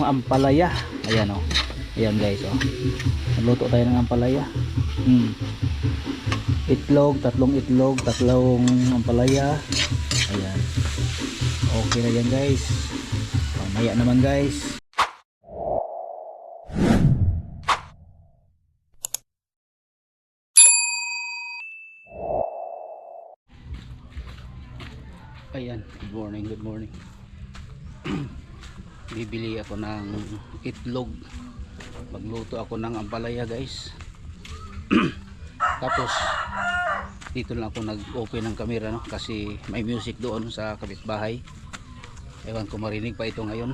Ampalaya. Ayan oh. Ayan guys oh. Magluto tayo ng ampalaya. Itlog, tatlong ampalaya. Ayan. Okay na yan guys. Mamaya naman guys. Ayan, good morning. Bibili ako ng itlog. Magluto ako ng ampalaya guys. Tapos dito lang ako nag-open ng camera no, kasi may music doon sa kapitbahay. Ewan ko marinig pa ito ngayon.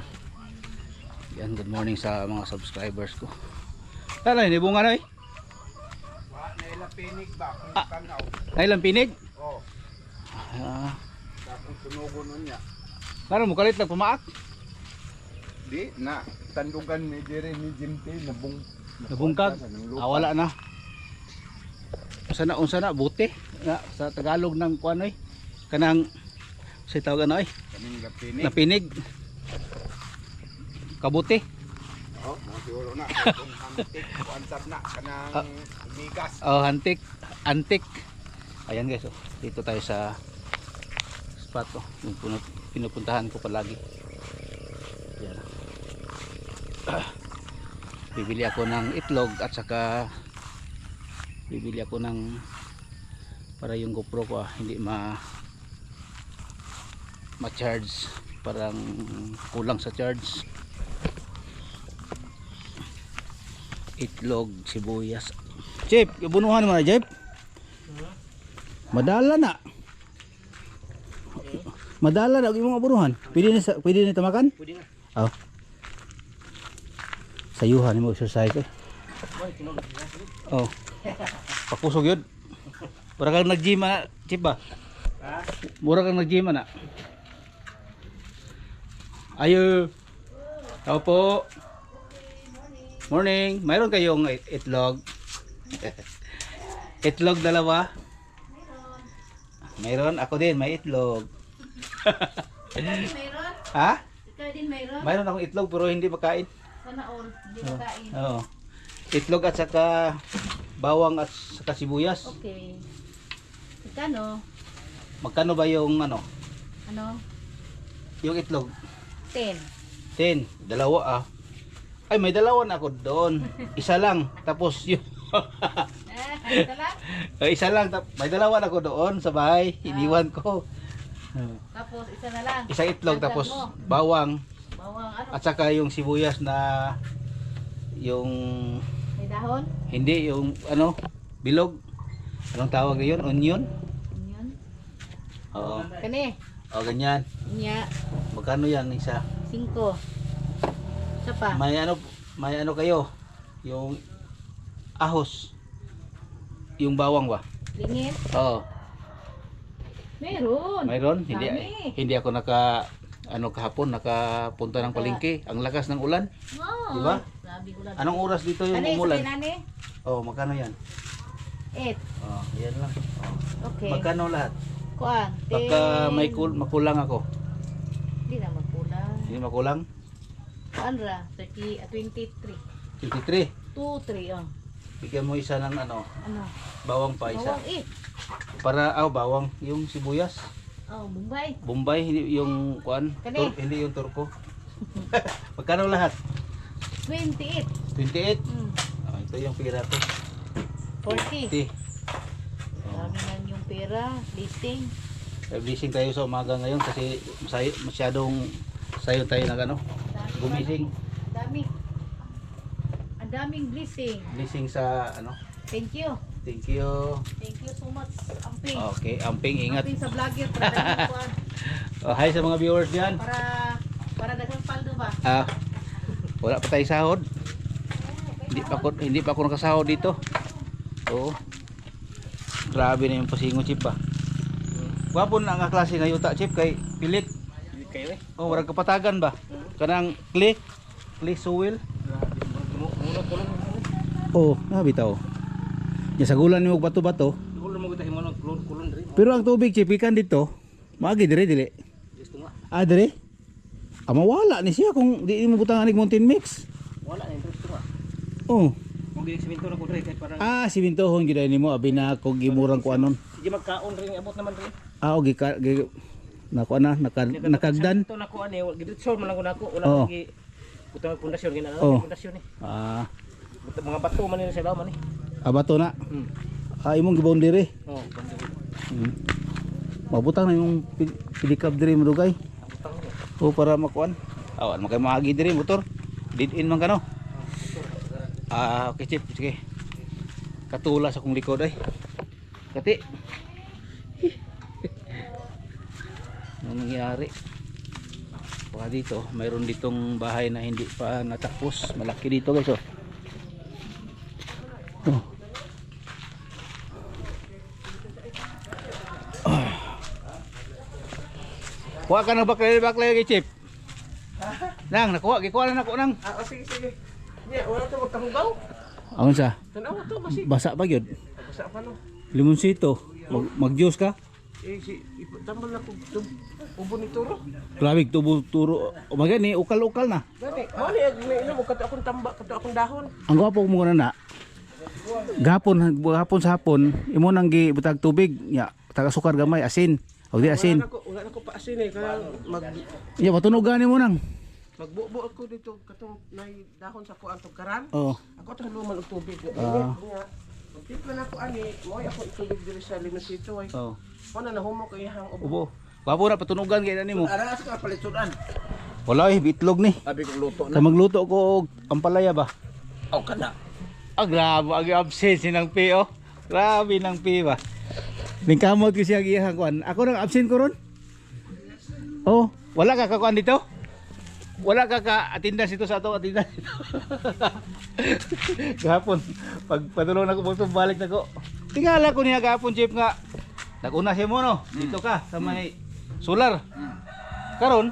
Yan, good morning sa mga subscribers ko. Ano yun, bunga na eh? Nailang pinig ba? Nailang pinig? Oo. Tapos tunugo nun niya. Ano mo kalit nagpamaak? Di na, tandugan ni Jerry ni Jimte Nabungkag? Wala na. Unsa na buti na sa Tagalog ng kuan oy. Kanang sa tawag ano oy? Kaning lapinig. Lapinig. Kabuti. Oh, mo siguro na kung hantik, kuansap na kanang bigas. Oh, antik. Ayan guys, oh. Dito tayo sa spot oh, yung pinupuntahan ko palagi. Yan. Bibili ako ng itlog at saka bibili ako ng para yung GoPro ko hindi ma-charge, parang kulang sa charge. Itlog, sibuyas. Chip, ibunuhan mo na Chip. Madala na. Madala na yung mga bunuhan. Pwede na tamakan? Pwede na. Oh. Sayuhan mo exercise eh. Oh. Pakusog yun. Mura kang nag-gym na, Chip ba? Ha? Mura kang nag-gym na. Ayo. Tao po. Morning. Mayroon kayong itlog? Itlog dalawa? Mayroon. Ako din, may itlog. Mayroon? Ha? Ikaw din mayroon? Mayroon akong itlog pero hindi makain. Sana all, hindi makain. Oo. Itlog at saka bawang at saka sibuyas. Okay. Magkano? Magkano ba yung ano? Ano? Yung itlog? 10. 10. Dalawa ah. Ay, may dalawa na ako doon. Isa lang. Tapos yung Ito lang? isa lang. May dalawa na ako doon sa bahay. Iniwan ko. Tapos isa na lang. Isang itlog Dagdag tapos mo. bawang Bawang ano? at saka yung sibuyas na yung May dahon? hindi yung ano bilog. Anong tawag yun? Onion? Yun. Oo. Kani? O ganyan. Nya. Magkano yan isa? 5. Isa pa? May ano kayo? Yung ahos. Yung bawang ba? Lingit? Oo. Meron. Mayroon? Dami. Hindi ako kahapon nakapunta ng palengke. Ang lakas ng ulan. Oh, Diba? Sabi ko lang. Anong oras dito yung Ano umulan? isa nani? Oh, magkano yan? 8. Oh, yan lang. Oh. Okay. Magkano lahat? Kuan? Baka may makulang ako. Hindi na magkulang. Hindi makulang? Kuan ra? 23. 23. 2, 3. Oh. Bigyan mo isa ng ano, Ano? bawang pa isa. Bawang eh. Para bawang yung sibuyas. Oh, Bombay. Bombay hindi yung kuan, Kani? hindi yung turko. Magkano lahat? 28. 28. Mm. Oh, ito yung pira ko. 40. 50. Dami na yung pera. Listing. Blessing tayo sa umaga ngayon kasi masyadong sayo tayo ng ano, gumising. Dami. Ang daming blessing. Blessing sa ano. Thank you. Thank you. Thank you so much. Amping. Okay, amping ingat. Amping sa vlogger. Para dagang kuan. Oh, hi sa mga viewers diyan. Para dagang paldo ba? Wala pa tayo sahod. Hindi pa ako nakasahod dito. Oo. Grabe na yung pasingo Chip pa. Gwapo na nga klase nga yuta Chip kay pilit. Kayo eh. Oh, warag kapatagan ba? Kanang clay soil. Oh, bitaw. Ya sa gulan nimo bato-bato. Kulo mo kita himo kulon diri. Pero ang tubig Chip ikan dito, maagi dire dili. Gusto nga. Dire. mawala ni siya kung di mo butangan ni Mountain Mix. Wala na interest ko. Oh. Kung gisimento na ko dre kahit parang Simintohon gid nimo abi na kog gimurang ko anon. sige magkaon ring abot naman rin. Okay nako na nakagdan. Ito na ko ani giditsol man lang ko nako wala Oo. ko gi butang pundasyon gina Oo. pundasyon ni. Ah, Mga bato man nila sa daw man ni. abato na. Hmm. Imong giboundary. Oh, banda ko. Mabutang na yung pilikab diri mo dugay. Butang ni. O para makuan. Awan mo kay maagi diri motor. Dead in man kano. Okay chip, sige. Katula sa kong likod ay. Kati. Ano nangyari? Baka dito, mayroon ditong bahay na hindi pa natapos. Malaki dito guys oh. Oh. Kuha ka ng baklay kay Chip. Nang, nakuha, gikuha na nako nang. Sige sige. Nya wala to magtahugaw. Aon sa? Tanaw to basi. Basa pa gyud. Basa pa no. Limonsito. Mag-juice ka? Si tambal na ko ubo ni turo. Grabe, tubo turo. O magani, ukal-ukal na. Gani, mo ni ino mo kato akong tamba, kato akong dahon. Ang gwapo mo na. Gapon sa hapon, imo nang gibutag tubig, nya taga sukar gamay, asin. O di asin. Wala na ko pa asin eh kaya Ya patunugan mo nang. magbubo ako dito katong nay dahon sa kuan tong karan. Oh. Ako to luman og tubig. Ah. Magtimpla na ko ani, mo ako itubig diri sa limusito ay. Oh. Mo na nahumo ko iyang ubo. Ubo. Gwapo na patunugan kay nimo. Ara sa kapalitsudan. Wala bitlog ni. Abi kong luto Kay magluto ko og ampalaya ba? Aw kana. Grabe, ang absent sinang P oh. Grabe nang P ba. Ning kamot ko siya gihang kuan. Ako nang absent ko ron. Oh, wala ka kakuan dito? Wala ka ka-attendance dito sa ato, attendance dito. Gahapon, pag patulong na ko, balik na ko. Tingala ko niya gahapon, Chip, nga. Nag-una siya mo, no? Dito ka, sa may solar. Karon,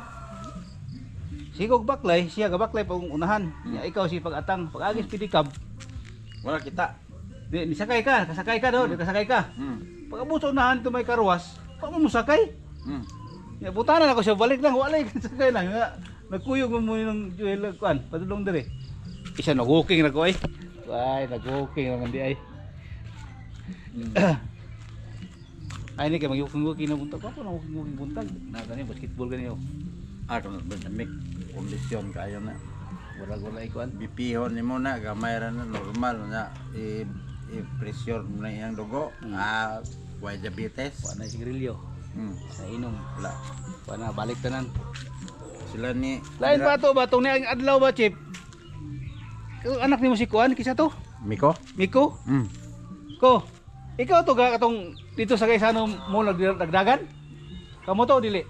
sigog baklay, siya gabaklay pag unahan. Ya, ikaw si pag-atang, pag-agis pidikab. Wala kita. Di sakay ka, kasakay ka do, di kasakay ka. Pag abot sa unahan, ito may karuwas, pa mo sakay. Ya, butanan ako siya, balik lang, walay sakay lang. Nga, nagkuyog mo muna ng jewel kuan, padulong dire. Isa nag-walking na ko ay. Ay, nag-walking naman di ay. Ay ni kay mag-walking na buntag. Ako na walking buntag. Na kani basketball kaniyo. Aron benamik kondisyon kayo na. Wala kuan. Bipihon nimo na gamay ra na normal na i-pressure mo na iyang dugo. Why diabetes? Wala sigarilyo. Sa inom. Wala. Wala balik tanan. Sila ni Lain pa to ba tong niang adlaw ba, Chip? Anak nimo si kuan kisa to? Miko? Miko? Ko. Ikaw to ga katong dito sa Gaisano mo nagdagan? Kamo to dili.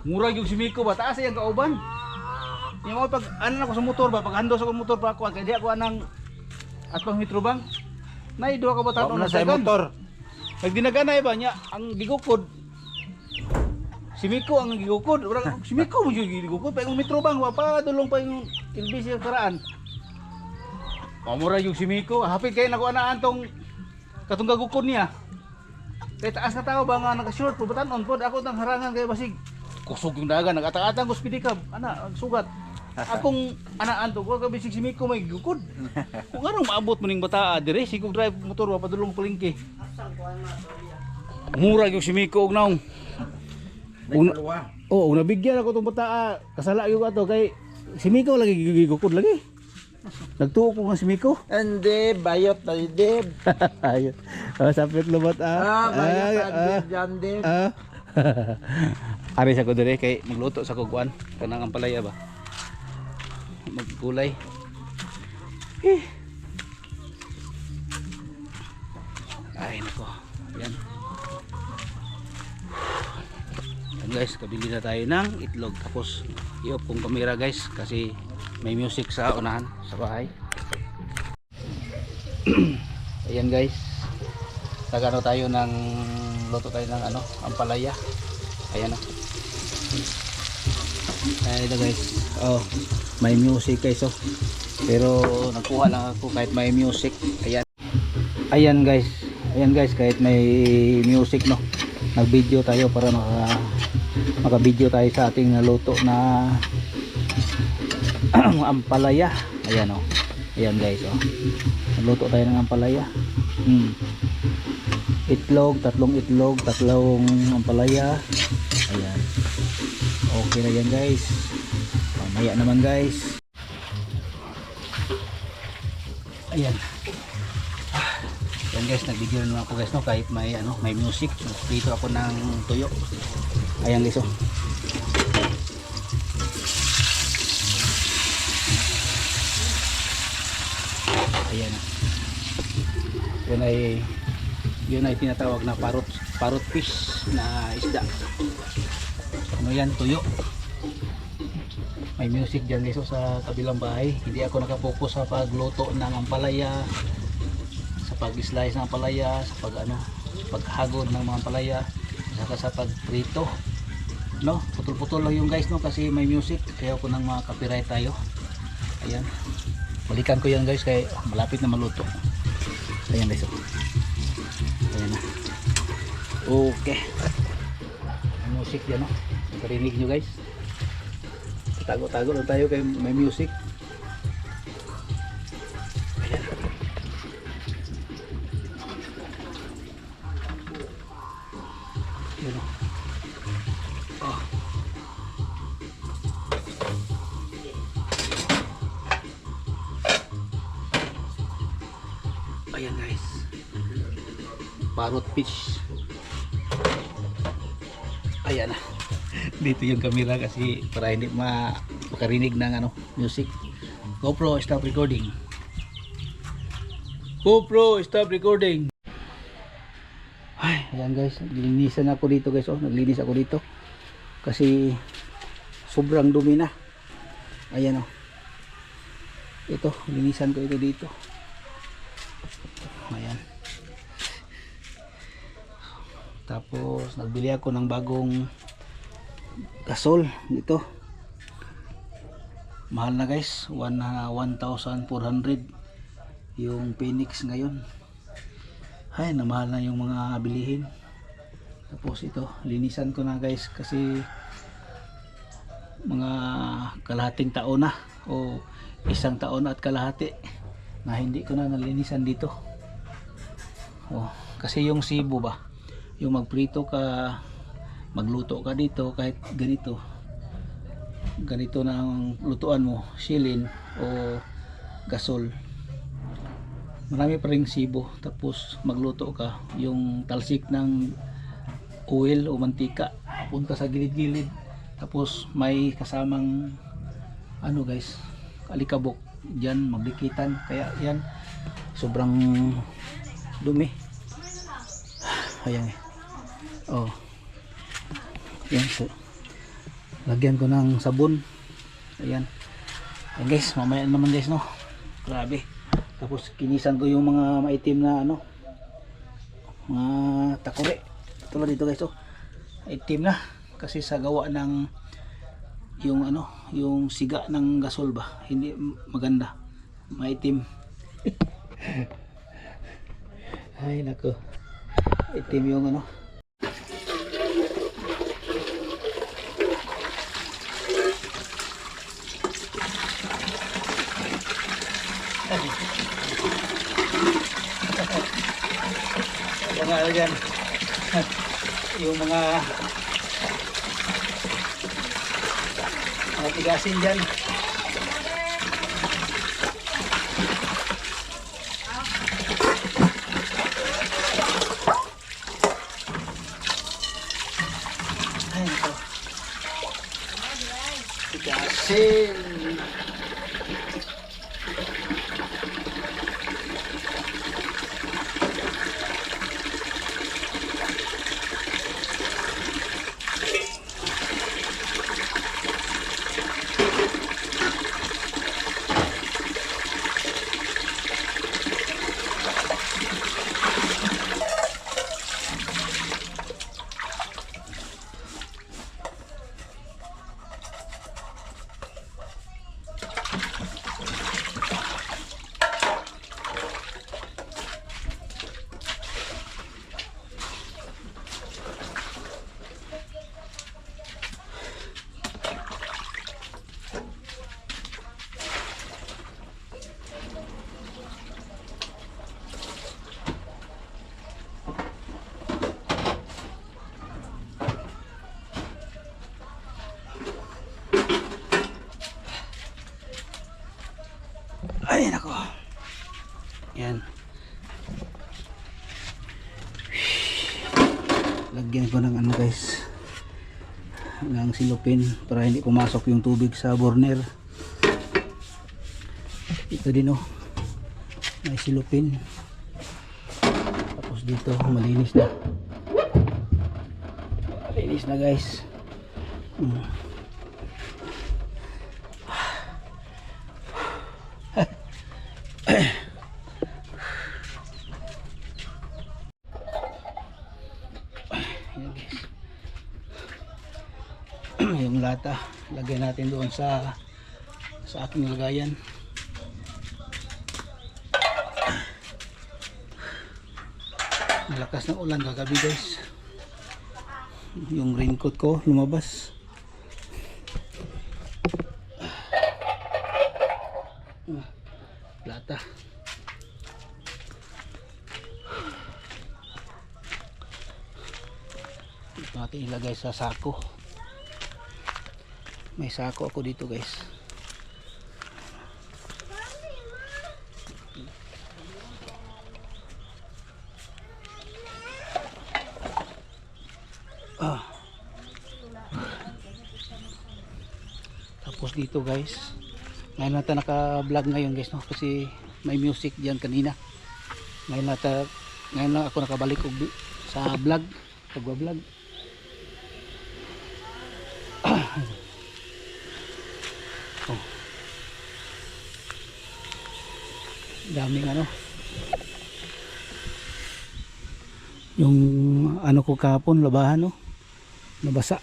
Murag yung si Miko ba taas yang kauban. Yung mga pag ano ako sa motor ba pag hando sa motor pa ako kay di ako anang at pang metro bang. Nay duha ka ba taon na sa motor. Nagdinaganay ba niya ang gigukod. Si Miko ang gigukod. Si Miko mo yung gigukod pa yung metro bang wa pa dulong pa yung ilbis yung karaan. Pamura yung si Miko, hapit kayo nakuanaan tong katong gagukod niya. Kaya taas na tao ba nga naka-short, pubatan-on po, ako nang harangan kaya basig. Kusog yung dagan, nag-atang-atang ko spidikab, sugat. Akong anaan to, kung kabisig si Miko may gugukod. Kung anong maabot mo ning bata, dire, sigong drive motor, wapadulong palingki. Mura yung si Miko og naong. Oo, nabigyan ako tong bata, kasala yung ato, kay si Miko lagi gugukod lagi. Nagtuo ko nga si Miko. Hindi, bayot na dib. Ayun. Sapit lubot Bayot na dyan dib. Ari sa ko dire kay magluto sa kuguan kanang ampalaya ba. Magkulay. Ay nako. Yan. Yan guys, kabili na tayo ng itlog tapos i-off kong kamera guys kasi may music sa unahan sa bahay. Ayan guys. Nagano tayo ng luto tayo ng ampalaya. Ayan o. Ayan guys. Oh, may music guys oh. Pero nagkuha lang ako kahit may music. Ayan. Ayan guys. Ayan guys kahit may music no. Nag-video tayo para makabidyo tayo sa ating naluto na ampalaya. Ayan, oh. Ayan guys, oh. Naluto tayo ng ampalaya. Itlog, tatlong ampalaya. Ayan. Okay na yan guys. Mamaya naman guys. Ayan. Ayan guys, nag-video na naman ako guys, no, kahit may music. Dito ako ng tuyo. Ayan guys, oh. Ayan. Yun ay tinatawag na parrot fish na isda. Ano yan, tuyo. May music dyan guys, oh, sa kabilang bahay. Hindi ako nakapokus sa pagluto ng ampalaya, sa pag-slice ng ampalaya, sa paghagod ng mga ampalaya, saka sa pagprito. No, putol-putol lang yung guys, no, kasi may music. Kaya ako nang mga copyright tayo. Ayan. Balikan ko yan guys, kaya malapit na maluto. Ayan guys, oh. Ayan na. Okay. May music dyan, no. Narinig nyo guys. Tago-tago lang tayo kay may music. Ayan. Ayan, oh. Oh. Ayan guys, parrot fish. Ayan na. Dito yung camera kasi para hindi makarinig ng music. GoPro, stop recording. GoPro, stop recording. Ay, ayan guys, naglinisan ako dito guys, oh. Naglinis ako dito kasi sobrang dumi na. Ayan, oh. Ito, linisan ko ito dito. Ayan. Tapos nagbili ako ng bagong gasol dito. Mahal na guys, 1,400 yung Phoenix ngayon. Ay, namahal na yung mga bilihin. Tapos ito, linisan ko na guys kasi mga kalahating taon na o isang taon at kalahati na hindi ko na nalinisan dito. Oh, kasi yung sibo ba, yung magprito ka, magluto ka dito, kahit ganito ng lutuan mo, silin o gasol, marami pa ring sibo. Tapos magluto ka, yung talsik ng oil o mantika punta sa gilid-gilid, tapos may kasamang guys, alikabok dyan, magdikitan. Kaya yan, sobrang dumi. Ayan, oh, yan, so lagyan ko ng sabon. Ayan, ayan guys, mamaya naman guys, no, grabe. Tapos kinisan ko yung mga maitim na mga takore tulad dito guys, oh, itim na kasi sa gawa ng yung siga ng gasol ba, hindi maganda, maitim. Ay nako, itim yung mga dyan, yung mga tigasin dyan. Ay ito, tigasin. Ay nako. Yan. Lagyan ko ng ano guys, ng silupin para hindi pumasok yung tubig sa burner. Ito din oh, may silupin. Tapos dito malinis na. Malinis na guys. Ayan guys. Yung lata lagay natin doon sa aking lagayan. Malakas ng ulan kagabi guys, yung raincoat ko lumabas. Lata. Ito natin ilagay sa sako. May sako ako dito guys. Tapos dito guys, ngayon natin naka-vlog ngayon guys, no? Kasi may music diyan kanina. Ngayon lang ako nakabalik sa vlog, pagba-vlog. Oh. Daming ano. Yung ano ko kahapon, labahan no. Nabasa.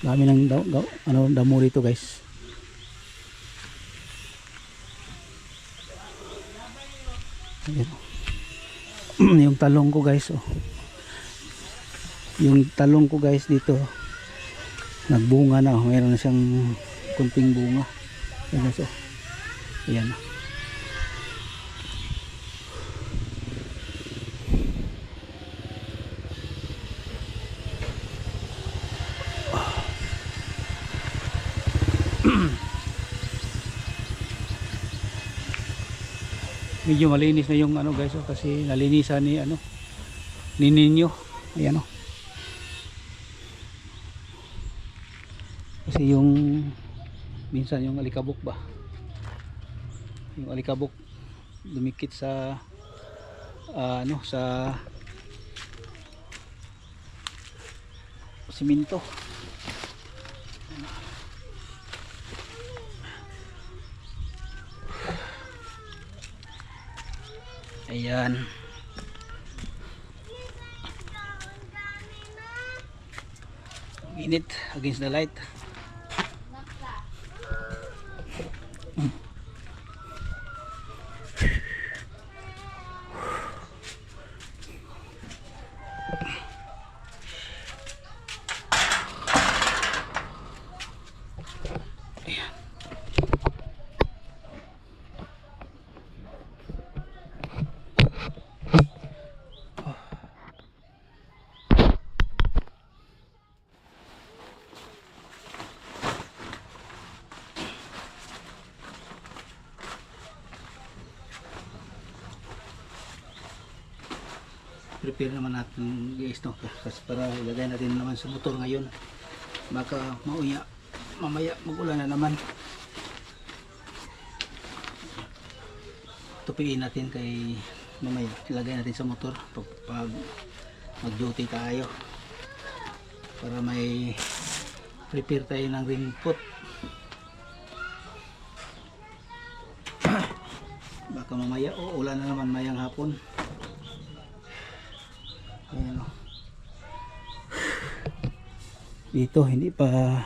Dami ng damo dito guys. Ayan. Yung talong ko guys oh. Yung talong ko guys dito nagbunga na oh. Mayroon na siyang kunting bunga. Ayan guys oh. Ayan. Medyo malinis na yung ano guys oh, kasi nalinisan ni ano ni Ninyo. Ayan oh. Kasi yung minsan yung alikabok ba, yung alikabok dumikit sa ano sa simento. Ayan. Init against the light. Prepare naman natin guys no, kasi para ilagay natin naman sa motor ngayon, baka mauya mamaya magulan na naman. Tupiin natin kay mamaya ilagay natin sa motor pag mag duty tayo, para may prepare tayo ng raincoat. Baka mamaya ulan na naman mayang hapon. Ayan o. Dito hindi pa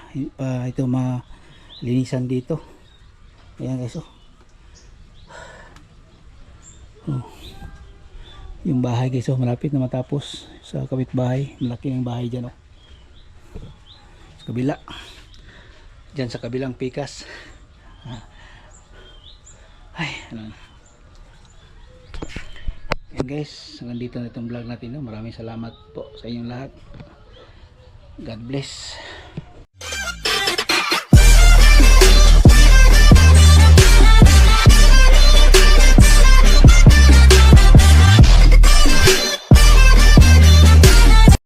ito malinisan dito. Ayan guys oh. Yung bahay guys oh, malapit na matapos sa kapitbahay. Malaki ng bahay dyan oh. Sa kabila. Dyan sa kabilang pikas. Ay ano. Yan guys, hanggang dito na itong vlog natin no? Maraming salamat po sa inyong lahat. God bless.